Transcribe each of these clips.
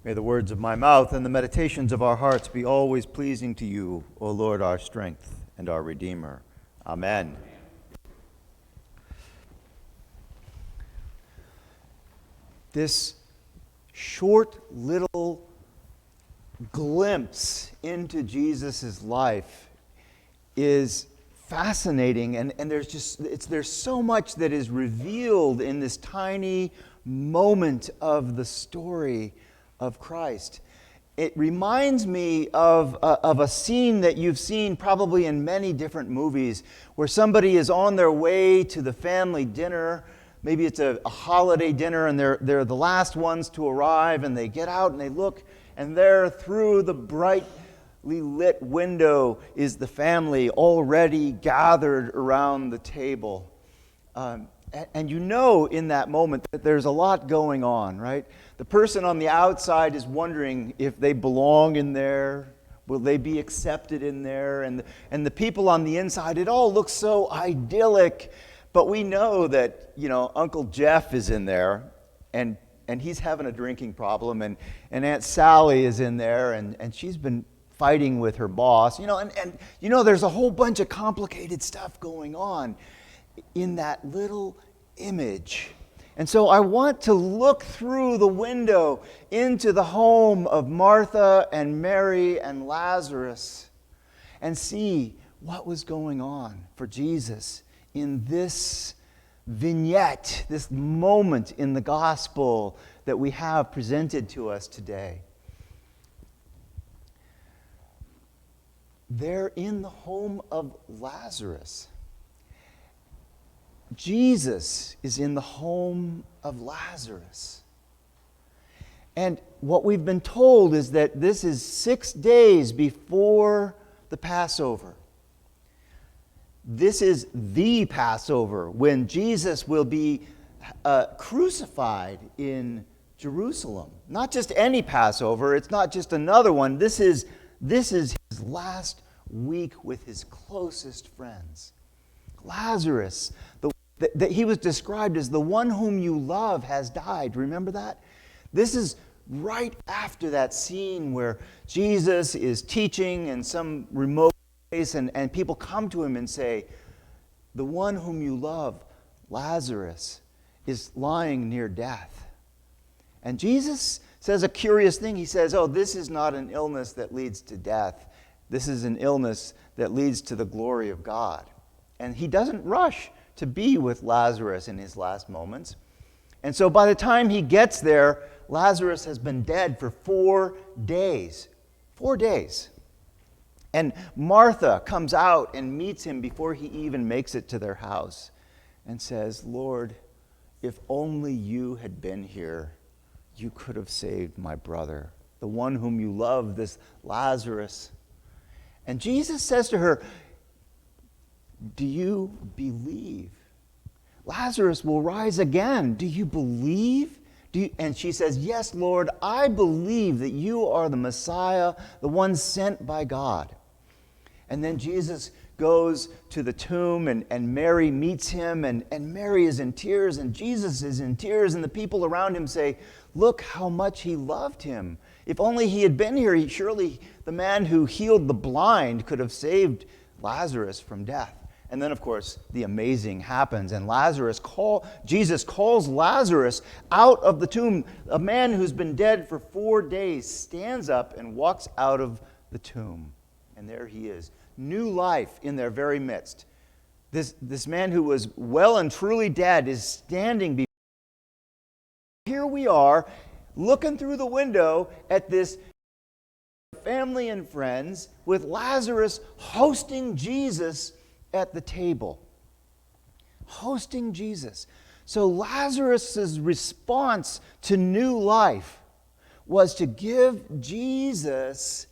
May the words of my mouth and the meditations of our hearts be always pleasing to you, O Lord, our strength and our Redeemer. Amen. This short little glimpse into Jesus' life is fascinating, and there's so much that is revealed in this tiny moment of the story of Christ. It reminds me of a scene that you've seen probably in many different movies, where somebody is on their way to the family dinner. Maybe it's a holiday dinner, and they're the last ones to arrive, and they get out and they look, and there through the brightly lit window is the family already gathered around the table. And you know in that moment that there's a lot going on, right? The person on the outside is wondering if they belong in there. Will they be accepted in there? And the people on the inside, it all looks so idyllic. But we know that, Uncle Jeff is in there, and he's having a drinking problem. And Aunt Sally is in there, and she's been fighting with her boss. There's a whole bunch of complicated stuff going on in that little image. And so I want to look through the window into the home of Martha and Mary and Lazarus and see what was going on for Jesus in this vignette, this moment in the gospel that we have presented to us today. They're in the home of Lazarus. Jesus is in the home of Lazarus. And what we've been told is that this is 6 days before the Passover. This is the Passover, when Jesus will be crucified in Jerusalem. Not just any Passover, it's not just another one. This is his last week with his closest friends. Lazarus, that he was described as the one whom you love has died. Remember that? This is right after that scene where Jesus is teaching in some remote place, and people come to him and say, the one whom you love, Lazarus, is lying near death. And Jesus says a curious thing. He says, this is not an illness that leads to death. This is an illness that leads to the glory of God. And he doesn't rush to be with Lazarus in his last moments. And so by the time he gets there, Lazarus has been dead for 4 days. 4 days. And Martha comes out and meets him before he even makes it to their house and says, Lord, if only you had been here, you could have saved my brother, the one whom you love, this Lazarus. And Jesus says to her, do you believe? Lazarus will rise again. Do you believe? And she says, yes, Lord, I believe that you are the Messiah, the one sent by God. And then Jesus goes to the tomb, and Mary meets him, and Mary is in tears, and Jesus is in tears, and the people around him say, look how much he loved him. If only he had been here, surely the man who healed the blind could have saved Lazarus from death. And then, of course, the amazing happens, and Jesus calls Lazarus out of the tomb. A man who's been dead for 4 days stands up and walks out of the tomb. And there he is. New life in their very midst. This man who was well and truly dead is standing before. Here we are, looking through the window at this family and friends, with Lazarus hosting Jesus at the table. Hosting Jesus. So Lazarus' response to new life was to give Jesus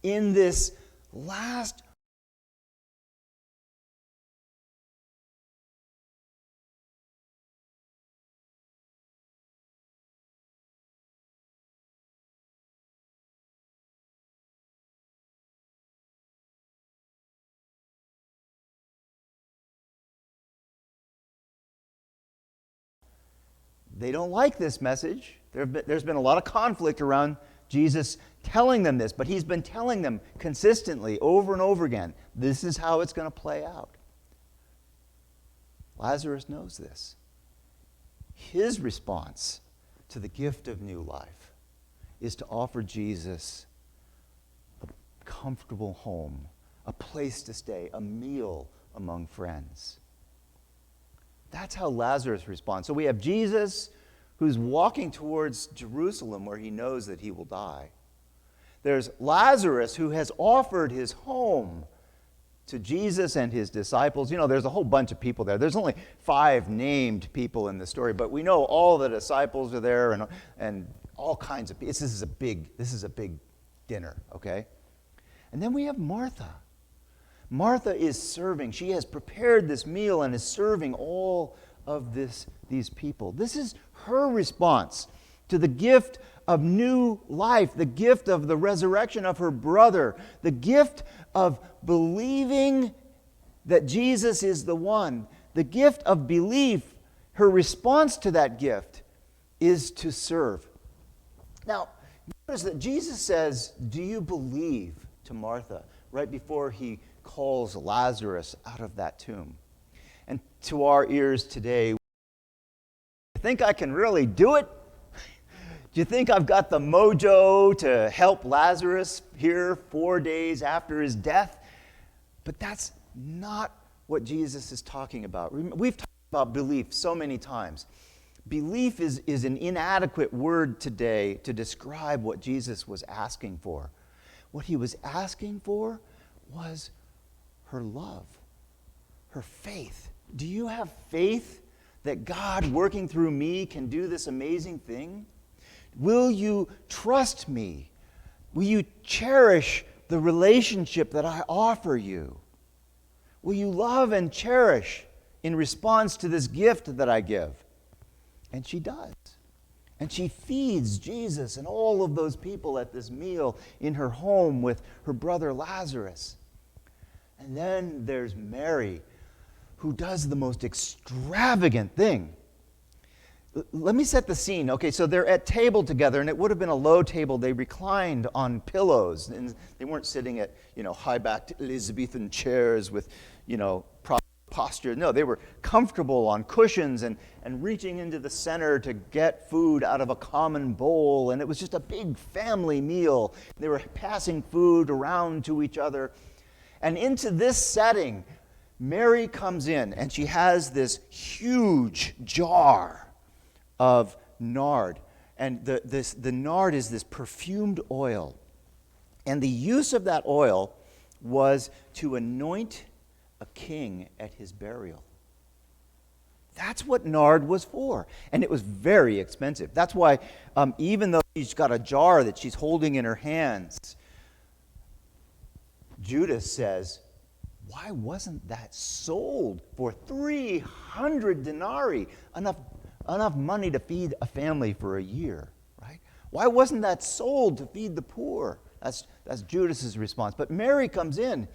in this last They don't like this message. There's been a lot of conflict around Jesus telling them this, but he's been telling them consistently over and over again, this is how it's going to play out. Lazarus knows this. His response to the gift of new life is to offer Jesus a comfortable home, a place to stay, a meal among friends. That's how Lazarus responds. So we have Jesus who's walking towards Jerusalem where he knows that he will die. There's Lazarus who has offered his home to Jesus and his disciples. You know, there's a whole bunch of people there. There's only 5 named people in the story, but we know all the disciples are there and all kinds of people. This is a big dinner, okay? And then we have Martha. Martha is serving. She has prepared this meal and is serving all of these people. This is her response to the gift of new life, the gift of the resurrection of her brother, the gift of believing that Jesus is the one, the gift of belief. Her response to that gift is to serve. Now, notice that Jesus says, "Do you believe?" to Martha right before he calls Lazarus out of that tomb. And to our ears today, I think I can really do it? Do you think I've got the mojo to help Lazarus here 4 days after his death? But that's not what Jesus is talking about. We've talked about belief so many times. Belief is an inadequate word today to describe what Jesus was asking for. What he was asking for was her love, her faith. Do you have faith that God working through me can do this amazing thing? Will you trust me? Will you cherish the relationship that I offer you? Will you love and cherish in response to this gift that I give? And she does. And she feeds Jesus and all of those people at this meal in her home with her brother Lazarus. And then there's Mary, who does the most extravagant thing. Let me set the scene. Okay, so they're at table together, and it would have been a low table. They reclined on pillows, and they weren't sitting at, high-backed Elizabethan chairs with, proper posture. No, they were comfortable on cushions and reaching into the center to get food out of a common bowl, and it was just a big family meal. They were passing food around to each other. And into this setting, Mary comes in, and she has this huge jar of nard. And the nard is this perfumed oil. And the use of that oil was to anoint a king at his burial. That's what nard was for. And it was very expensive. That's why even though she's got a jar that she's holding in her hands, Judas says, why wasn't that sold for 300 denarii? Enough money to feed a family for a year, right? Why wasn't that sold to feed the poor? That's Judas's response. But Mary comes in,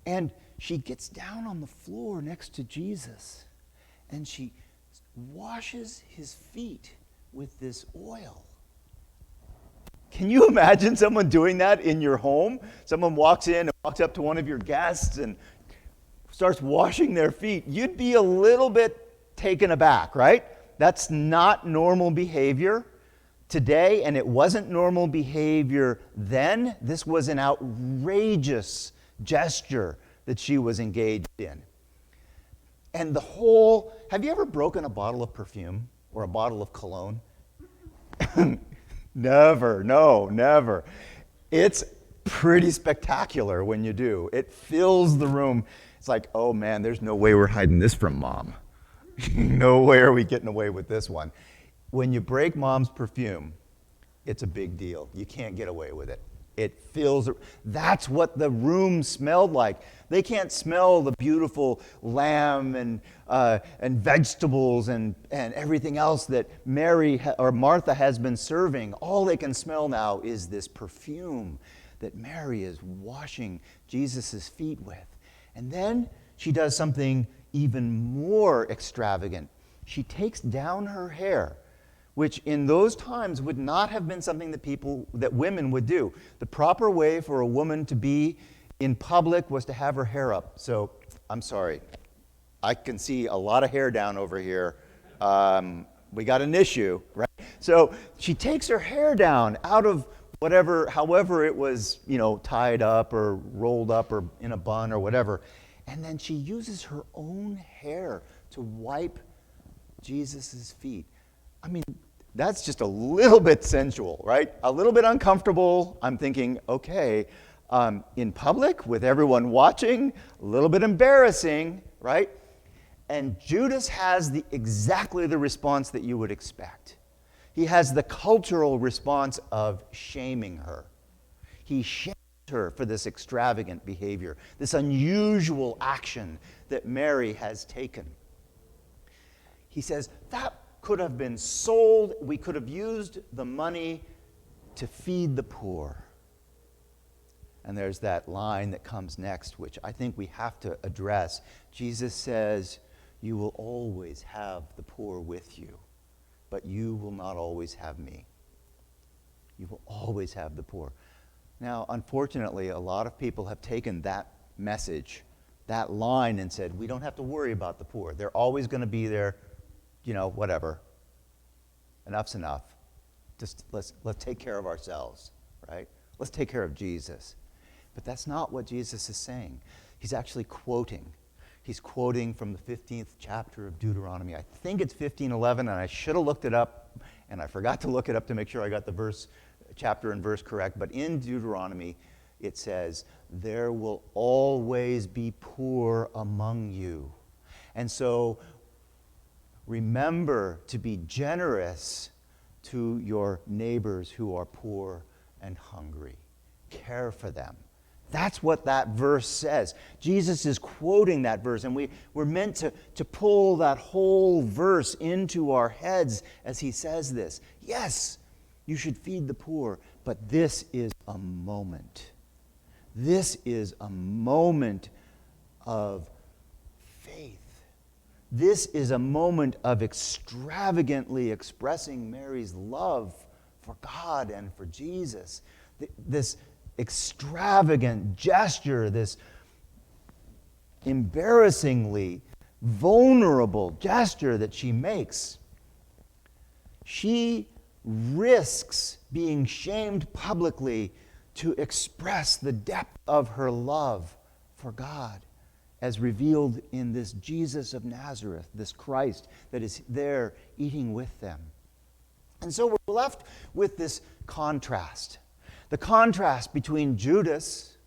and she gets down on the floor next to Jesus, and she washes his feet with this oil. Can you imagine someone doing that in your home? Someone walks in and walks up to one of your guests and starts washing their feet. You'd be a little bit taken aback, right? That's not normal behavior today, and it wasn't normal behavior then. This was an outrageous gesture that she was engaged in. And have you ever broken a bottle of perfume or a bottle of cologne? Never, no, never. It's pretty spectacular when you do. It fills the room. It's like, oh man, there's no way we're hiding this from Mom. No way are we getting away with this one. When you break Mom's perfume, it's a big deal. You can't get away with it. It fills. That's what the room smelled like. They can't smell the beautiful lamb and vegetables and everything else that Mary or Martha has been serving. All they can smell now is this perfume that Mary is washing Jesus' feet with. And then she does something even more extravagant. She takes down her hair which in those times would not have been something that women would do. The proper way for a woman to be in public was to have her hair up. So, I'm sorry. I can see a lot of hair down over here. We got an issue, right? So she takes her hair down out of however it was, tied up or rolled up or in a bun or whatever. And then she uses her own hair to wipe Jesus' feet. I mean, that's just a little bit sensual, right? A little bit uncomfortable. I'm thinking, okay, in public with everyone watching, a little bit embarrassing, right? And Judas has exactly the response that you would expect. He has the cultural response of shaming her. He shames her for this extravagant behavior, this unusual action that Mary has taken. He says, that could have been sold. We could have used the money to feed the poor. And there's that line that comes next, which I think we have to address. Jesus says, you will always have the poor with you, but you will not always have me. You will always have the poor. Now, unfortunately, a lot of people have taken that message, that line, and said, we don't have to worry about the poor. They're always going to be there, whatever. Enough's enough. Just let's take care of ourselves, right? Let's take care of Jesus. But that's not what Jesus is saying. He's actually quoting. He's quoting from the 15th chapter of Deuteronomy. I think it's 15:11, and I should have looked it up, and I forgot to look it up to make sure I got the chapter and verse correct. But in Deuteronomy, it says, there will always be poor among you. And so remember to be generous to your neighbors who are poor and hungry. Care for them. That's what that verse says. Jesus is quoting that verse, and we're meant to pull that whole verse into our heads as he says this. Yes, you should feed the poor, but this is a moment. This is a moment of faith. This is a moment of extravagantly expressing Mary's love for God and for Jesus. This extravagant gesture, this embarrassingly vulnerable gesture that she makes. She risks being shamed publicly to express the depth of her love for God as revealed in this Jesus of Nazareth, this Christ that is there eating with them. And so we're left with this contrast. The contrast between Judas,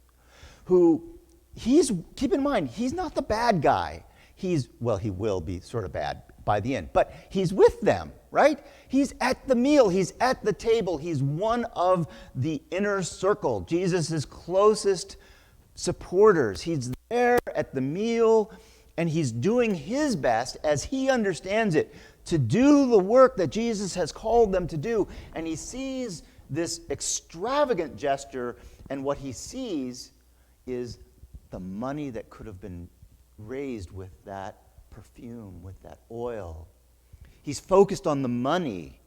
who keep in mind, he's not the bad guy. He will be sort of bad by the end, but he's with them, right? He's at the meal, he's at the table, he's one of the inner circle, Jesus' closest supporters. He's there at the meal, and he's doing his best, as he understands it, to do the work that Jesus has called them to do, and he sees this extravagant gesture, and what he sees is the money that could have been raised with that perfume, with that oil. He's focused on the money.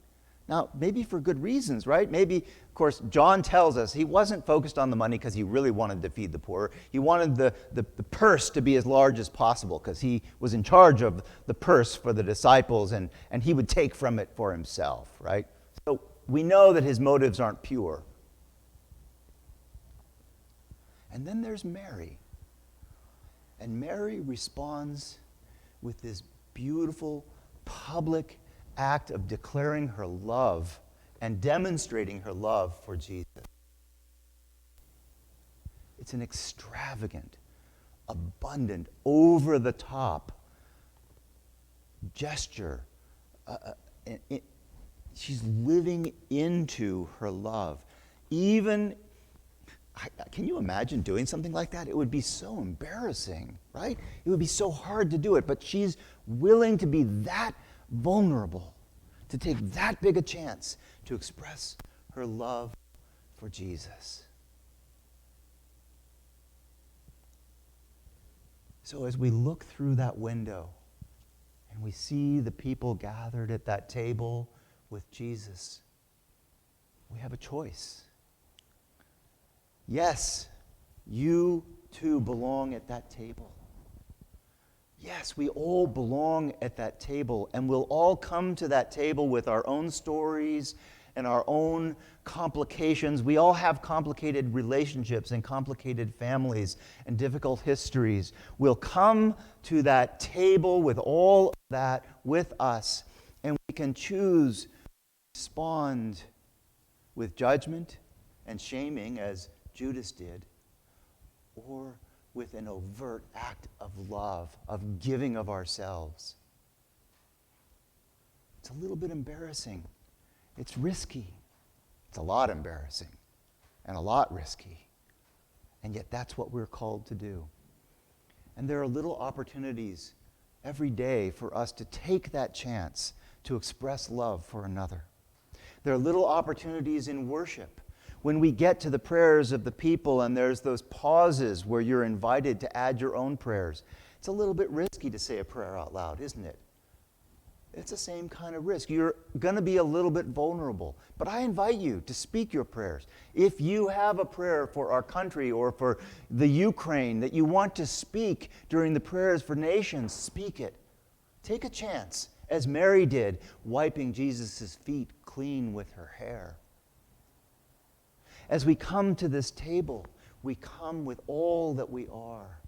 Now, maybe for good reasons, right? Maybe, of course, John tells us he wasn't focused on the money because he really wanted to feed the poor. He wanted the purse to be as large as possible because he was in charge of the purse for the disciples, and he would take from it for himself, right? So we know that his motives aren't pure. And then there's Mary. And Mary responds with this beautiful public act of declaring her love and demonstrating her love for Jesus. It's an extravagant, abundant, over-the-top gesture. She's living into her love. Can you imagine doing something like that? It would be so embarrassing, right? It would be so hard to do it, but she's willing to be that vulnerable, to take that big a chance to express her love for Jesus. So as we look through that window and we see the people gathered at that table with Jesus, we have a choice. Yes, you too belong at that table. Yes, we all belong at that table, and we'll all come to that table with our own stories and our own complications. We all have complicated relationships and complicated families and difficult histories. We'll come to that table with all of that with us, and we can choose to respond with judgment and shaming, as Judas did, or with an overt act of love, of giving of ourselves. It's a little bit embarrassing. It's risky. It's a lot embarrassing and a lot risky. And yet that's what we're called to do. And there are little opportunities every day for us to take that chance to express love for another. There are little opportunities in worship when we get to the prayers of the people and there's those pauses where you're invited to add your own prayers. It's a little bit risky to say a prayer out loud, isn't it? It's the same kind of risk. You're going to be a little bit vulnerable. But I invite you to speak your prayers. If you have a prayer for our country or for the Ukraine that you want to speak during the prayers for nations, speak it. Take a chance, as Mary did, wiping Jesus' feet clean with her hair. As we come to this table, we come with all that we are.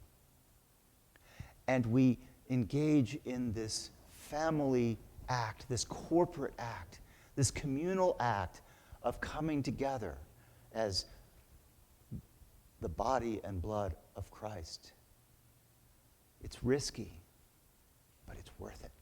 And we engage in this family act, this corporate act, this communal act of coming together as the body and blood of Christ. It's risky, but it's worth it.